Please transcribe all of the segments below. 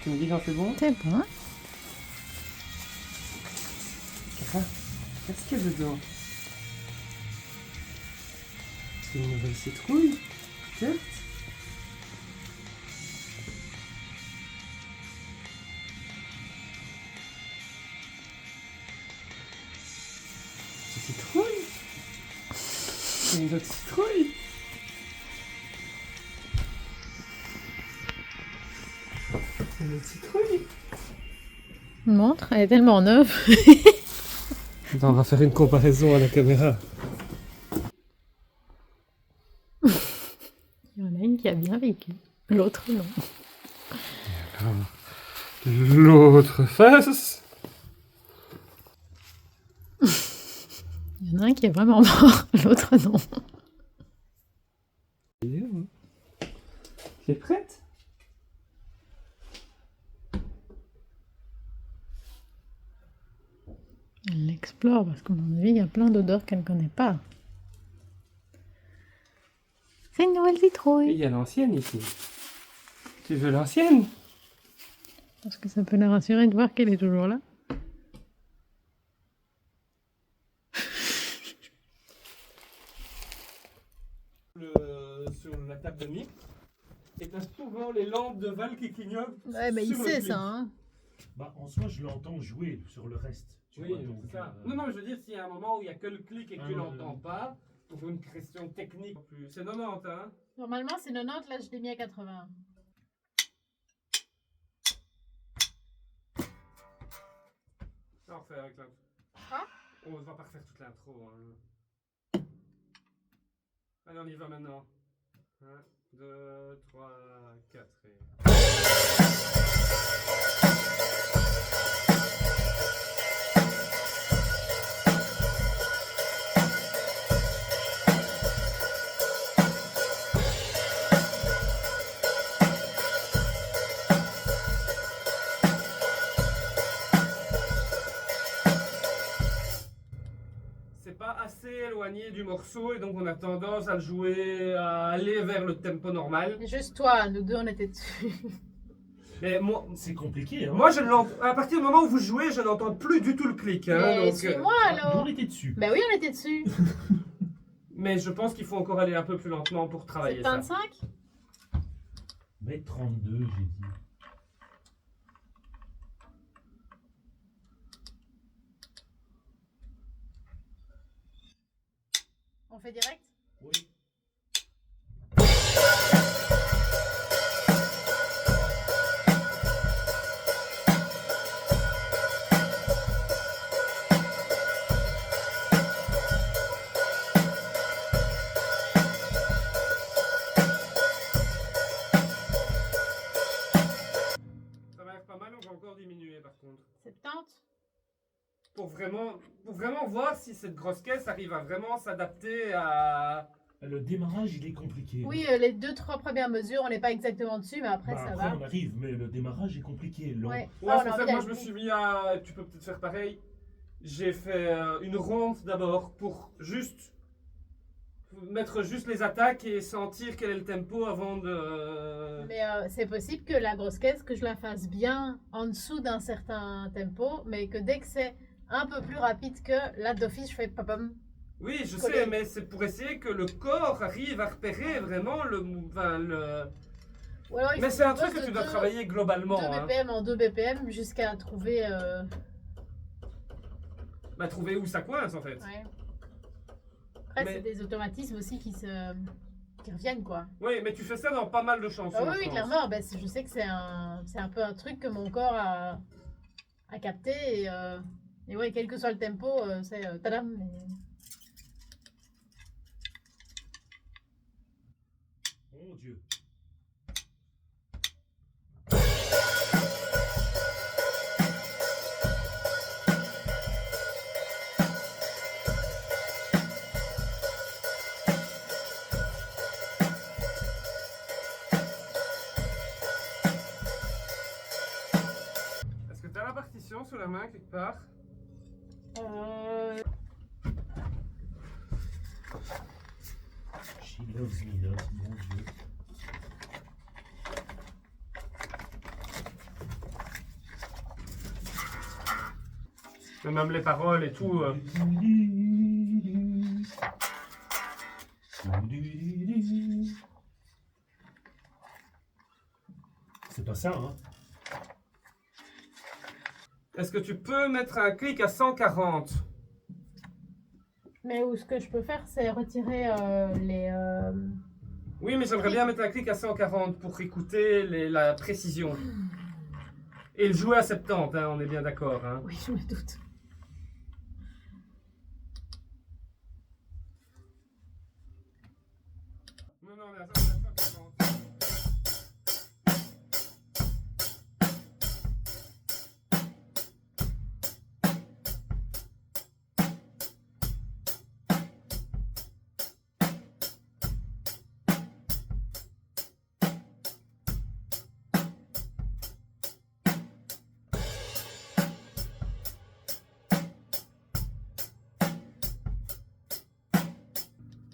Tu me dis quand c'est bon? C'est bon. Qu'est-ce qu'il y a dedans? C'est une nouvelle citrouille? Peut-être? C'est citrouille? C'est une autre citrouille? C'est une autre citrouille? Montre, elle est tellement neuve. Attends, on va faire une comparaison à la caméra. Il y en a une qui a bien vécu, l'autre non. L'autre face. Il y en a un qui est vraiment mort, l'autre non. Tu es prête? Elle l'explore parce qu'à mon avis, il y a plein d'odeurs qu'elle ne connaît pas. C'est une nouvelle Il citrouille. y a l'ancienne ici. Tu veux l'ancienne? Parce que ça peut la rassurer de voir qu'elle est toujours là. Sur la table de mix. Et t'as souvent les lampes de Val qui clignotent. Ouais, bah il sur le sait clip. ça, hein. Bah, en soi, je l'entends jouer sur le reste. Tu Oui, vois, donc, c'est ça. Non, je veux dire, s'il y a un moment où il n'y a que le clic et que tu Ah, l'entends pas, pour une question technique plus. C'est 90, hein? Normalement, c'est 90, là je l'ai mis à 80. Ça, on refait avec l'intro. Hein? On va pas refaire toute l'intro. Hein. Allez, on y va maintenant. 1, 2, 3, 4 et... C'est pas assez éloigné du morceau et donc on a tendance à le jouer, à aller vers le tempo normal. Juste toi, nous deux on était dessus. Mais moi, c'est compliqué, hein. moi je l'entends. À partir du moment où vous jouez, je n'entends plus du tout le clic. Hein, Mais donc, suis-moi Nous, alors. on était dessus. Bah oui, on était dessus. mais je pense qu'il faut encore aller un peu plus lentement pour travailler ça. 75. Mais 32, j'ai dit. On fait direct. Oui. Ça va être pas mal, on va encore diminuer par contre. 70. Pour vraiment voir si cette grosse caisse arrive à vraiment s'adapter à... Le démarrage, il est compliqué. Oui, les 2-3 premières mesures, on n'est pas exactement dessus, mais après Bah, ça après, va. on arrive, mais le démarrage est compliqué. Long. Ouais. Ouais, Ah, c'est on a pour ça envie que moi d'aller je me vite. suis mis à... Tu peux peut-être faire pareil. J'ai fait une ronde d'abord pour juste mettre juste les attaques et sentir quel est le tempo avant de... Mais c'est possible que la grosse caisse, que je la fasse bien en dessous d'un certain tempo, mais que dès que c'est un peu plus rapide que là d'office, je fais papam. Oui, je Coller. sais, mais c'est pour essayer que le corps arrive à repérer vraiment le... Enfin, le... Ou alors, il Mais faut c'est un que je truc que passe tu de dois 2 travailler globalement. 2 Hein. BPM en 2 BPM jusqu'à trouver. Bah, trouver où ça coince en fait. Ouais. Après, Mais- c'est des automatismes aussi qui reviennent quoi. Oui, mais tu fais ça dans pas mal de chansons. Ah oui, je oui, pense. clairement. Ben, je sais que c'est un peu un truc que mon corps a capté et ouais, quel que soit le tempo, c'est tadam. Mon Dieu. Est-ce que tu as la partition sous la main quelque part? She loves me not, mon Dieu. Mais même les paroles et tout. C'est pas ça, hein. Est-ce que tu peux mettre un clic à 140? Mais ce que je peux faire, c'est retirer les. Oui, mais j'aimerais bien mettre un clic à 140 pour écouter la précision. Et le jouer à 70, hein, on est bien d'accord. Hein. Oui, je me doute. Non, non, on est à 140.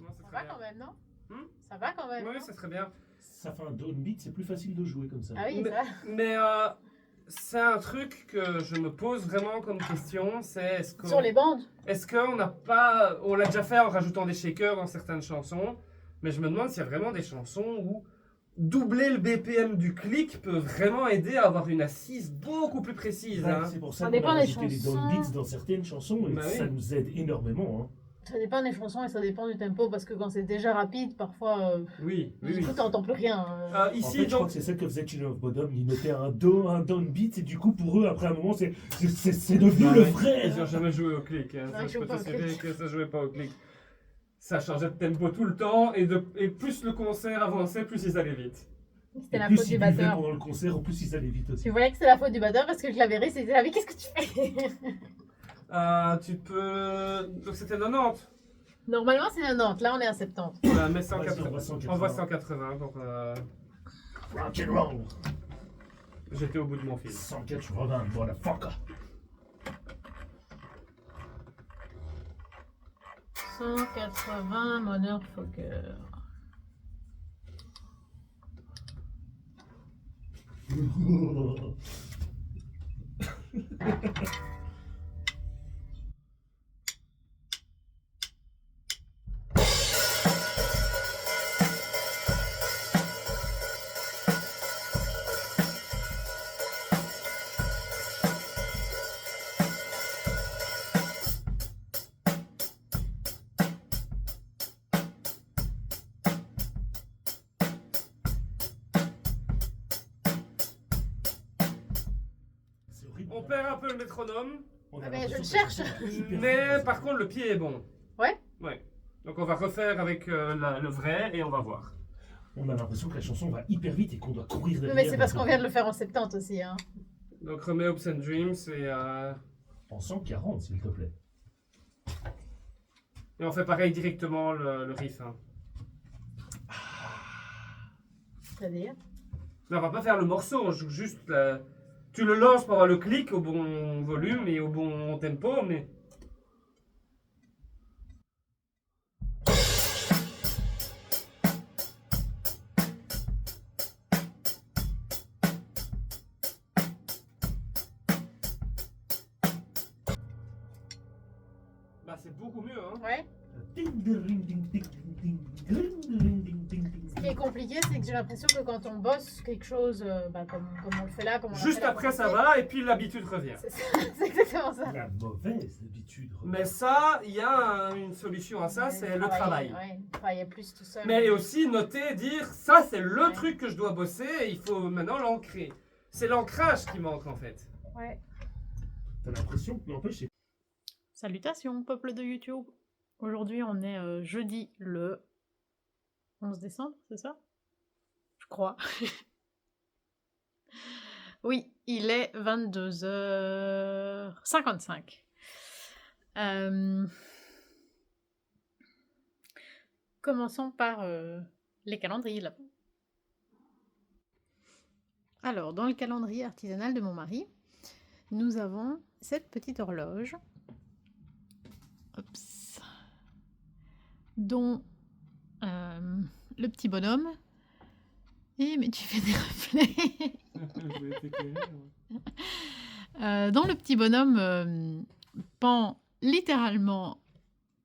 Non, c'est Ça très va bien. quand même, non? Hmm? Ça va quand même. Oui, non ça serait bien. Ça fait un downbeat, c'est plus facile de jouer comme ça. Ah oui, Mais- ça va. Mais c'est un truc que je me pose vraiment comme question, c'est Sur les bandes. est-ce qu'on n'a pas, on l'a déjà fait en rajoutant des shakers dans certaines chansons, mais je me demande s'il y a vraiment des chansons où doubler le BPM du clic peut vraiment aider à avoir une assise beaucoup plus précise. Ouais, Hein. c'est pour ça Ça qu'on a dépend des rajouté des chansons. downbeats dans certaines chansons et Bah oui. ça nous aide énormément. Hein. Ça dépend des chansons et ça dépend du tempo parce que quand c'est déjà rapide, parfois, Oui, oui, du oui. coup, t'entends plus rien. En Ici, fait, je crois donc, que c'est ça que faisait Children of Bodom. Ils mettaient un downbeat et du coup, pour eux, après un moment, c'est devenu Ah le ouais. vrai. ils n'ont jamais joué au clic. Hein. Ouais, Ça, ils je jouent peux pas au t'assurer clic. que ça jouait pas au clic. Ça changeait de tempo tout le temps et plus le concert avançait, plus ils allaient vite. C'était Et la plus faute ils du buvaient batteur. pendant le concert, en plus ils allaient vite aussi. Tu voyais que c'était la faute du batteur parce que je l'avais ri, c'était là, mais qu'est-ce que tu fais? Tu peux. Donc c'était 90. Normalement, c'est 90, là on est à 70. Mais Vas-y, on 180. va 180. On voit 180 pour. Rock and roll. J'étais au bout de mon fil. 180, motherfucker. 180 Motherfucker. C'est horrible. On perd un peu le métronome, On a Ah, mais je l'impression le que cherche. c'est hyper mais vite, par contre le pied est bon. Ouais? Ouais. Donc on va refaire avec le vrai et on va voir. On a l'impression que la chanson va hyper vite et qu'on doit courir derrière. Mais c'est parce qu'on vient de le faire en 70 aussi. Hein. Donc remets Hopes and Dreams En 140, s'il te plaît. et on fait pareil directement le riff. Hein. C'est-à-dire? Mais on va pas faire le morceau, on joue juste tu le lances pour avoir le clic au bon volume et au bon tempo, mais. Bah c'est beaucoup mieux hein. Ouais. Ce qui est compliqué, c'est que j'ai l'impression que quand on bosse quelque chose, comme on le fait là, comme on l'a Juste fait là, après comme ça on va et puis l'habitude revient. fait, c'est exactement ça. La mauvaise habitude. Mais ça, il y a une solution à ça, c'est le travail. Ouais, travailler plus tout seul. Mais aussi noter, dire ça c'est le Ouais. truc que je dois bosser et il faut maintenant l'ancrer. C'est l'ancrage qui manque en fait. Ouais. T'as l'impression que n'empêche, c'est Salutations, peuple de YouTube. Aujourd'hui, on est jeudi le 11 décembre, c'est ça? Je crois. Oui, il est 22h55. Commençons par les calendriers là. Alors, dans le calendrier artisanal de mon mari, nous avons cette petite horloge. Oups. Dont le petit bonhomme. Eh, mais tu fais des reflets. Dont le petit bonhomme pend littéralement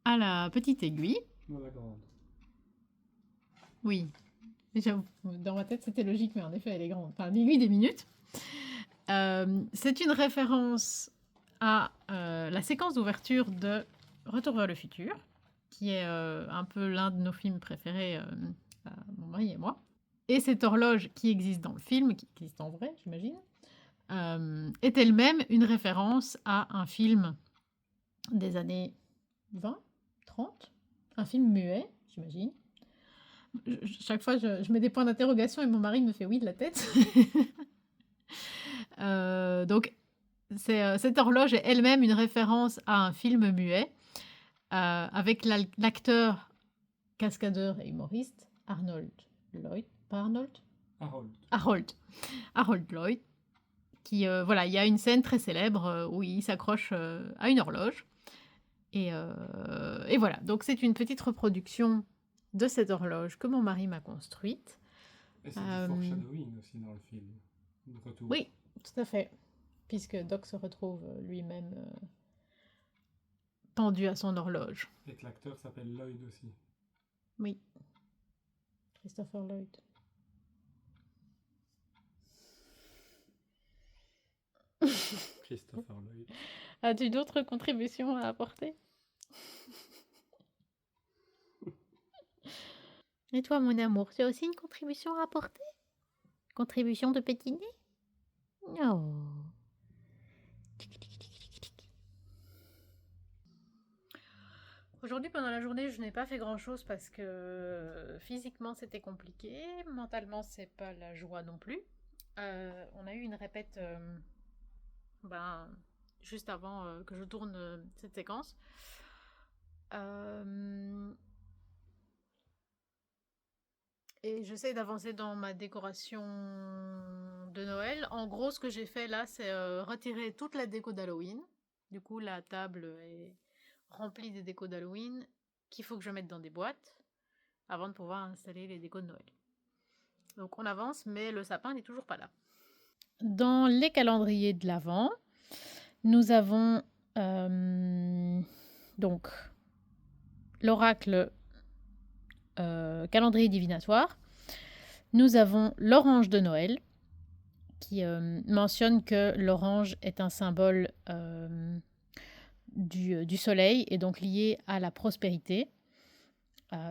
à la petite aiguille. La grande. Oui. Déjà, dans ma tête, c'était logique, mais en effet, elle est grande. Enfin, l'aiguille des minutes. C'est une référence à la séquence d'ouverture de Retour vers le futur, qui est un peu l'un de nos films préférés, à mon mari et moi. Et cette horloge qui existe dans le film, qui existe en vrai, j'imagine, est elle-même une référence à un film des années 20, 30, un film muet, j'imagine. Chaque fois, je mets des points d'interrogation et mon mari me fait oui de la tête. Donc, cette horloge est elle-même une référence à un film muet avec l'acteur, cascadeur et humoriste Arnold Lloyd. Pas Arnold? Harold Lloyd. Qui, voilà, il y a une scène très célèbre où il s'accroche à une horloge. Et voilà, donc c'est une petite reproduction de cette horloge que mon mari m'a construite. Et c'est du foreshadowing aussi dans le film. De retour. Oui, tout à fait. Puisque Doc se retrouve lui-même pendu à son horloge. Et que l'acteur s'appelle Lloyd aussi. Oui. Christopher Lloyd. Christopher Lloyd. As-tu d'autres contributions à apporter? Et toi, mon amour, tu as aussi une contribution à apporter? Contribution de petit nez? Oh. Aujourd'hui, pendant la journée, je n'ai pas fait grand-chose parce que physiquement, c'était compliqué. Mentalement, c'est pas la joie non plus. On a eu une répète juste avant que je tourne cette séquence. Et j'essaie d'avancer dans ma décoration de Noël. En gros, ce que j'ai fait là, c'est retirer toute la déco d'Halloween. Du coup, la table est remplie des décos d'Halloween qu'il faut que je mette dans des boîtes avant de pouvoir installer les décos de Noël. Donc on avance, mais le sapin n'est toujours pas là. Dans les calendriers de l'Avent, nous avons donc l'oracle calendrier divinatoire. Nous avons l'orange de Noël qui mentionne que l'orange est un symbole du soleil et donc lié à la prospérité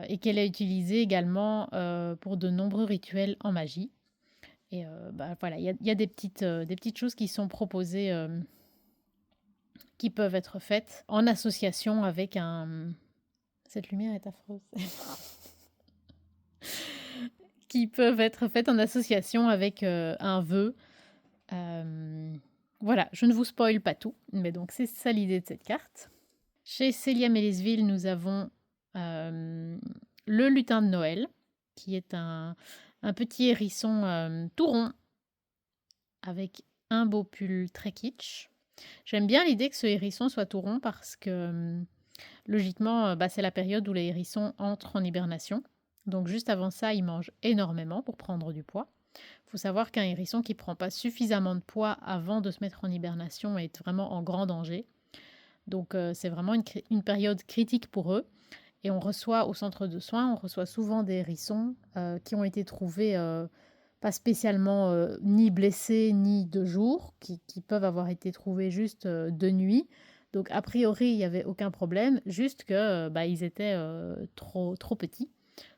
et qu'elle est utilisée également pour de nombreux rituels en magie. Et voilà, il y a des petites choses qui sont proposées qui peuvent être faites en association avec un... Cette lumière est affreuse. Qui peuvent être faites en association avec un vœu. Voilà, je ne vous spoil pas tout, mais donc c'est ça l'idée de cette carte. Chez Célia Mélesville, nous avons le lutin de Noël, qui est un petit hérisson tout rond, avec un beau pull très kitsch. J'aime bien l'idée que ce hérisson soit tout rond parce que logiquement, c'est la période où les hérissons entrent en hibernation. Donc juste avant ça, ils mangent énormément pour prendre du poids. Il faut savoir qu'un hérisson qui ne prend pas suffisamment de poids avant de se mettre en hibernation est vraiment en grand danger. Donc c'est vraiment une période critique pour eux. Et on reçoit au centre de soins, on reçoit souvent des hérissons qui ont été trouvés pas spécialement ni blessés ni de jour, qui peuvent avoir été trouvés juste de nuit. Donc a priori, il n'y avait aucun problème, juste que ils étaient trop petits.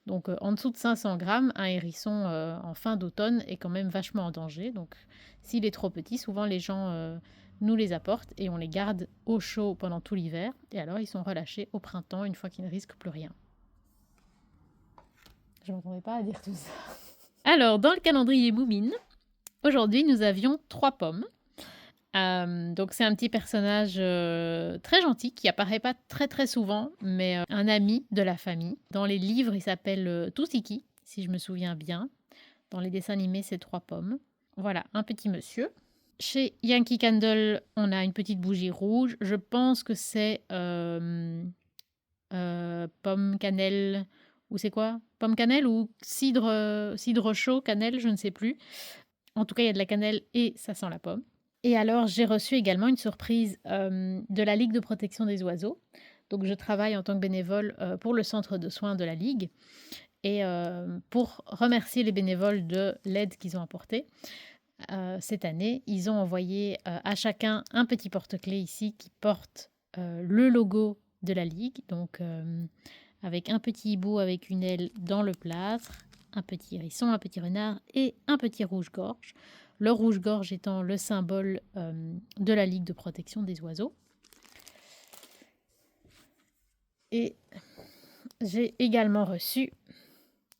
Donc en dessous de 500 grammes, un hérisson en fin d'automne est quand même vachement en danger. Donc s'il est trop petit, souvent les gens nous les apportent et on les garde au chaud pendant tout l'hiver. Et alors ils sont relâchés au printemps une fois qu'ils ne risquent plus rien. Je ne m'attendais pas à dire tout ça. Alors dans le calendrier Moumine, aujourd'hui nous avions 3 pommes. Donc c'est un petit personnage très gentil qui apparaît pas très très souvent, mais un ami de la famille. Dans les livres, il s'appelle Tousiki, si je me souviens bien. Dans les dessins animés, c'est 3 pommes. Voilà, un petit monsieur. Chez Yankee Candle, on a une petite bougie rouge. Je pense que c'est pomme cannelle, ou c'est quoi? Pomme cannelle ou cidre chaud cannelle, je ne sais plus. En tout cas, il y a de la cannelle et ça sent la pomme. Et alors, j'ai reçu également une surprise de la Ligue de protection des oiseaux. Donc, je travaille en tant que bénévole pour le centre de soins de la Ligue. Et pour remercier les bénévoles de l'aide qu'ils ont apportée, cette année, ils ont envoyé à chacun un petit porte-clés ici qui porte le logo de la Ligue. Donc, avec un petit hibou avec une aile dans le plâtre, un petit hérisson, un petit renard et un petit rouge-gorge. Le rouge-gorge étant le symbole de la Ligue de protection des oiseaux. Et j'ai également reçu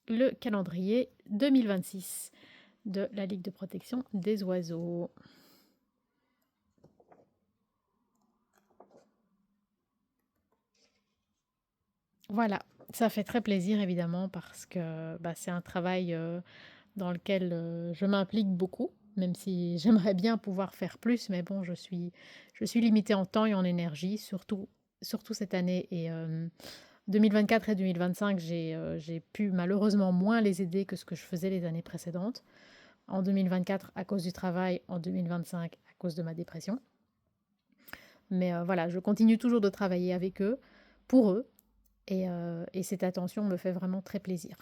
le calendrier 2026 de la Ligue de protection des oiseaux. Voilà, ça fait très plaisir évidemment parce que c'est un travail dans lequel je m'implique beaucoup, même si j'aimerais bien pouvoir faire plus, mais bon, je suis limitée en temps et en énergie, surtout cette année. Et 2024 et 2025, j'ai pu malheureusement moins les aider que ce que je faisais les années précédentes. En 2024 à cause du travail, en 2025 à cause de ma dépression. Mais voilà, je continue toujours de travailler avec eux, pour eux, et cette attention me fait vraiment très plaisir.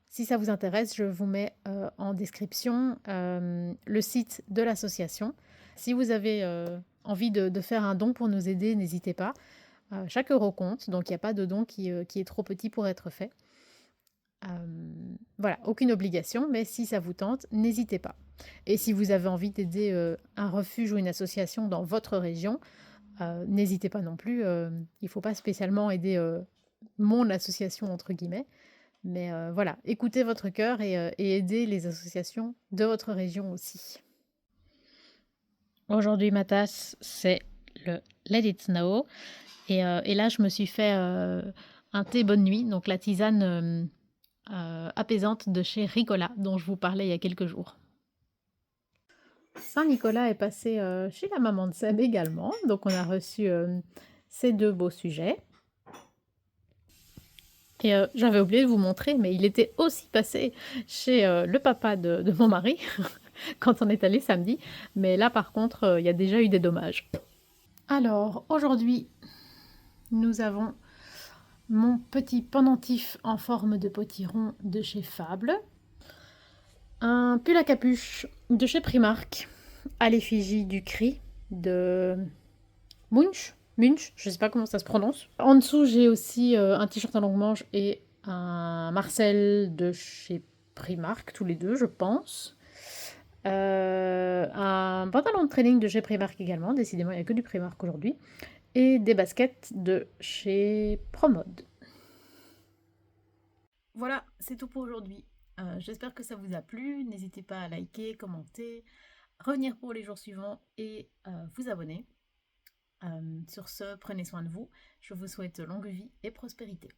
Si ça vous intéresse, je vous mets en description le site de l'association. Si vous avez envie de faire un don pour nous aider, n'hésitez pas. Chaque euro compte, donc il n'y a pas de don qui est trop petit pour être fait. Voilà, aucune obligation, mais si ça vous tente, n'hésitez pas. Et si vous avez envie d'aider un refuge ou une association dans votre région, n'hésitez pas non plus. Il ne faut pas spécialement aider mon association, entre guillemets. Mais voilà, écoutez votre cœur et aidez les associations de votre région aussi. Aujourd'hui, ma tasse, c'est le Let It Snow. Et là, je me suis fait un thé bonne nuit, donc la tisane apaisante de chez Ricola, dont je vous parlais il y a quelques jours. Saint-Nicolas est passé chez la maman de Seb également, donc on a reçu ces deux beaux sujets. Et j'avais oublié de vous montrer, mais il était aussi passé chez le papa de mon mari, quand on est allé samedi. Mais là, par contre, il y a déjà eu des dommages. Alors, aujourd'hui, nous avons mon petit pendentif en forme de potiron de chez Fable. Un pull à capuche de chez Primark, à l'effigie du cri de Munch, je sais pas comment ça se prononce. En dessous, j'ai aussi un t-shirt à longue manche et un Marcel de chez Primark, tous les deux, je pense. Un pantalon de training de chez Primark également, décidément, il n'y a que du Primark aujourd'hui. Et des baskets de chez Promode. Voilà, c'est tout pour aujourd'hui. J'espère que ça vous a plu. N'hésitez pas à liker, commenter, revenir pour les jours suivants et vous abonner. Sur ce, prenez soin de vous. Je vous souhaite longue vie et prospérité.